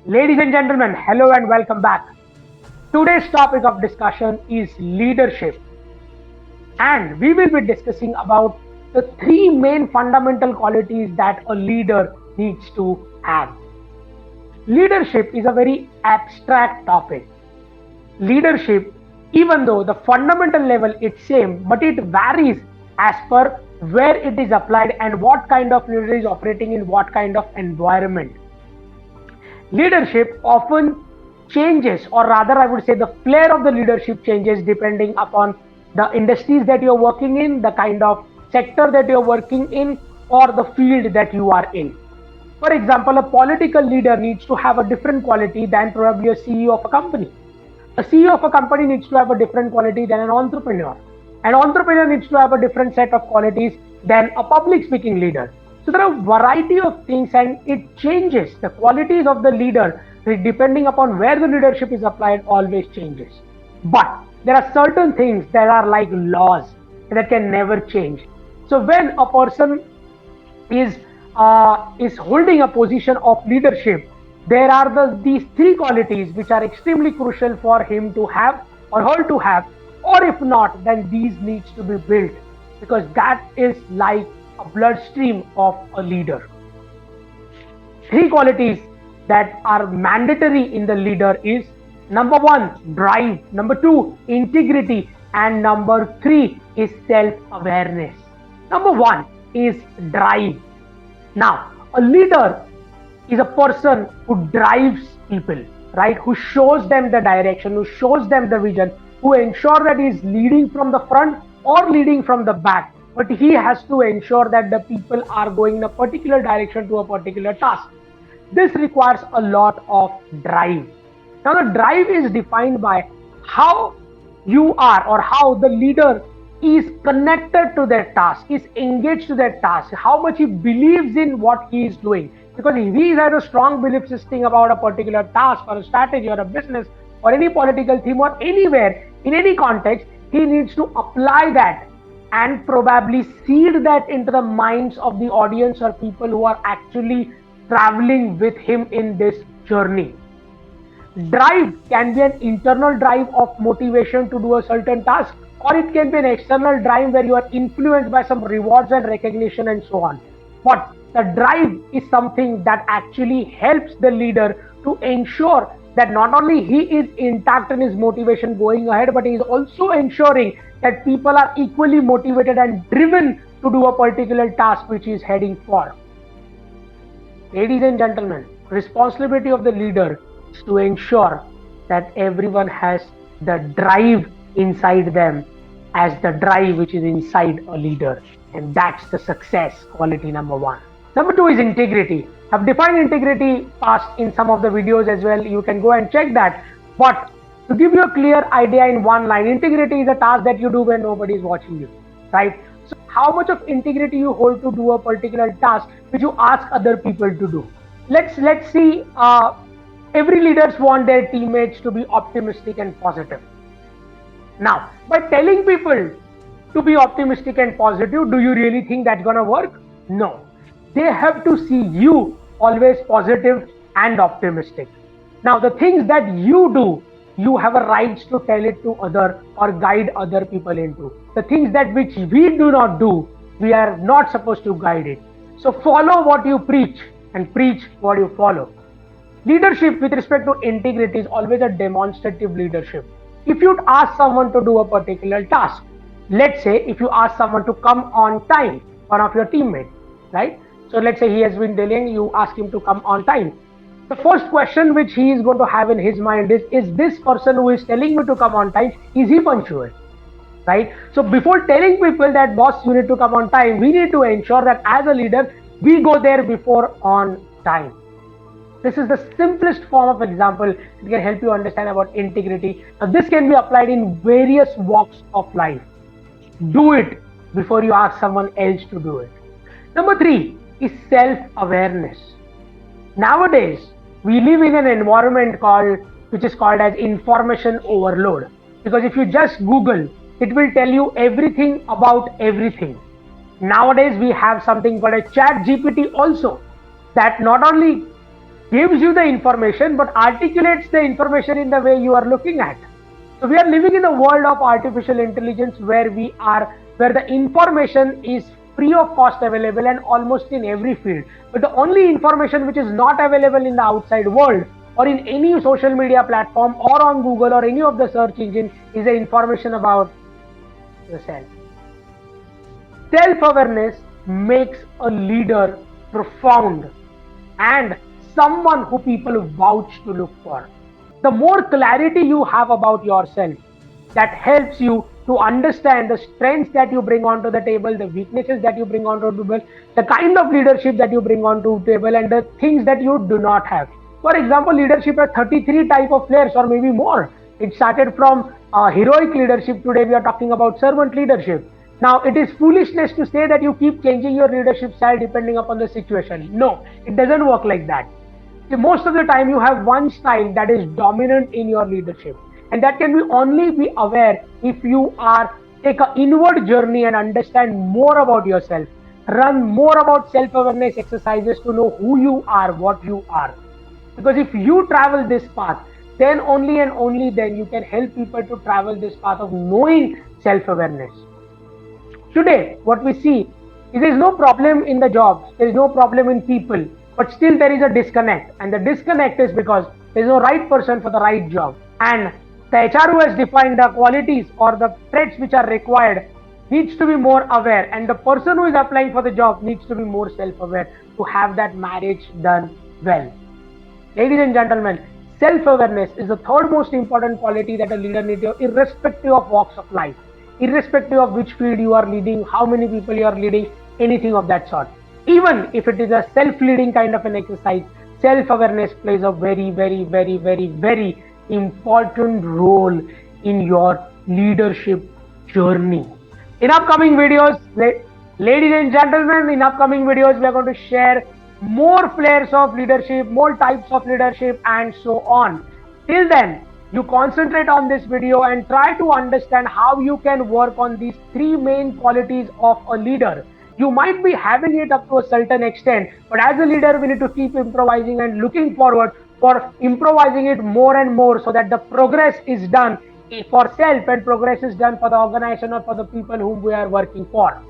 Ladies and gentlemen, hello and welcome back. Today's topic of discussion is leadership, and we will be discussing about the three main fundamental qualities that a leader needs to have. Leadership is a very abstract topic. Leadership, even though the fundamental level is same, but it varies as per where it is applied and what kind of leader is operating in what kind of environment. Leadership often changes, or rather, I would say the flair of the leadership changes depending upon the industries that you're working in, the kind of sector that you're working in, or the field that you are in. For example, a political leader needs to have a different quality than probably a CEO of a company. A CEO of a company needs to have a different quality than an entrepreneur. An entrepreneur needs to have a different set of qualities than a public speaking leader. So there are a variety of things and it changes. The qualities of the leader, depending upon where the leadership is applied, always changes. But there are certain things that are like laws that can never change. So when a person is holding a position of leadership, there are these three qualities which are extremely crucial for him to have or her to have, or if not, then these needs to be built because that is like a bloodstream of a leader. Three qualities that are mandatory in the leader is number one, drive, number two, integrity, and number three is self-awareness. Number one is drive. Now, a leader is a person who drives people, right? Who shows them the direction, who shows them the vision, who ensure that he is leading from the front or leading from the back. But he has to ensure that the people are going in a particular direction to a particular task. This requires a lot of drive. Now, the drive is defined by how you are or how the leader is connected to their task, is engaged to their task, how much he believes in what he is doing. Because if he has a strong belief system about a particular task or a strategy or a business or any political theme or anywhere, in any context, he needs to apply that and probably seed that into the minds of the audience or people who are actually traveling with him in this journey. Drive can be an internal drive of motivation to do a certain task, or it can be an external drive where you are influenced by some rewards and recognition and so on. But the drive is something that actually helps the leader to ensure that not only he is intact in his motivation going ahead, but he is also ensuring that people are equally motivated and driven to do a particular task which he is heading for. Ladies and gentlemen, responsibility of the leader is to ensure that everyone has the drive inside them as the drive which is inside a leader, and that's the success quality number one. Number two is integrity. I've defined integrity past in some of the videos as well. You can go and check that. But to give you a clear idea in one line, integrity is a task that you do when nobody is watching you, right? So how much of integrity you hold to do a particular task which you ask other people to do. Let's see. Every leaders want their teammates to be optimistic and positive. Now, by telling people to be optimistic and positive, do you really think that's gonna work? No. They have to see you always positive and optimistic. Now, the things that you do, you have a right to tell it to other or guide other people into. The things that which we do not do, we are not supposed to guide it. So follow what you preach and preach what you follow. Leadership with respect to integrity is always a demonstrative leadership. If you'd ask someone to do a particular task, let's say if you ask someone to come on time, one of your teammates, right? So let's say he has been delaying, you ask him to come on time. The first question which he is going to have in his mind is this person who is telling me to come on time, is he punctual? Right? So before telling people that boss, you need to come on time, we need to ensure that as a leader, we go there before on time. This is the simplest form of example that can help you understand about integrity. Now this can be applied in various walks of life. Do it before you ask someone else to do it. Number three is self-awareness. Nowadays, we live in an environment which is called as information overload. Because if you just Google, it will tell you everything about everything. Nowadays, we have something called a chat GPT also that not only gives you the information but articulates the information in the way you are looking at. So we are living in a world of artificial intelligence where the information is free of cost available and almost in every field. But the only information which is not available in the outside world or in any social media platform or on Google or any of the search engine is the information about yourself. Self-awareness makes a leader profound and someone who people vouch to look for. The more clarity you have about yourself, that helps you to understand the strengths that you bring onto the table, the weaknesses that you bring onto the table, the kind of leadership that you bring onto the table, and the things that you do not have. For example, leadership has 33 type of layers or maybe more. It started from heroic leadership. Today we are talking about servant leadership. Now, it is foolishness to say that you keep changing your leadership style depending upon the situation. No, it doesn't work like that. Most of the time you have one style that is dominant in your leadership, and that can be only be aware if you are take an inward journey and understand more about yourself, run more about self-awareness exercises to know who you are, what you are. Because if you travel this path, then only and only then you can help people to travel this path of knowing self-awareness. Today, what we see is there is no problem in the jobs, there is no problem in people, but still there is a disconnect. And the disconnect is because there is no right person for the right job. And the HR who has defined the qualities or the traits which are required needs to be more aware. And the person who is applying for the job needs to be more self-aware to have that marriage done well. Ladies and gentlemen, self-awareness is the third most important quality that a leader needs, irrespective of walks of life, irrespective of which field you are leading, how many people you are leading, anything of that sort. Even if it is a self-leading kind of an exercise, self-awareness plays a very, very, very, very, very important role in your leadership journey. In upcoming videos, ladies and gentlemen, in upcoming videos, we are going to share more flares of leadership, more types of leadership, and so on. Till then, you concentrate on this video and try to understand how you can work on these three main qualities of a leader. You might be having it up to a certain extent, but as a leader, we need to keep improvising and looking forward for improvising it more and more so that the progress is done for self and progress is done for the organization or for the people whom we are working for.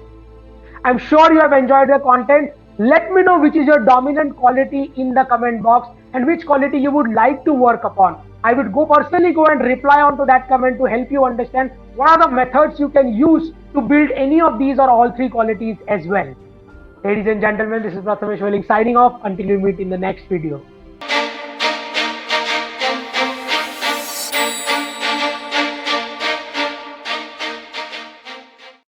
I'm sure you have enjoyed the content. Let me know which is your dominant quality in the comment box and which quality you would like to work upon. I would personally go and reply onto that comment to help you understand what are the methods you can use to build any of these or all three qualities as well. Ladies and gentlemen, this is Prathamesh Veling signing off until we meet in the next video.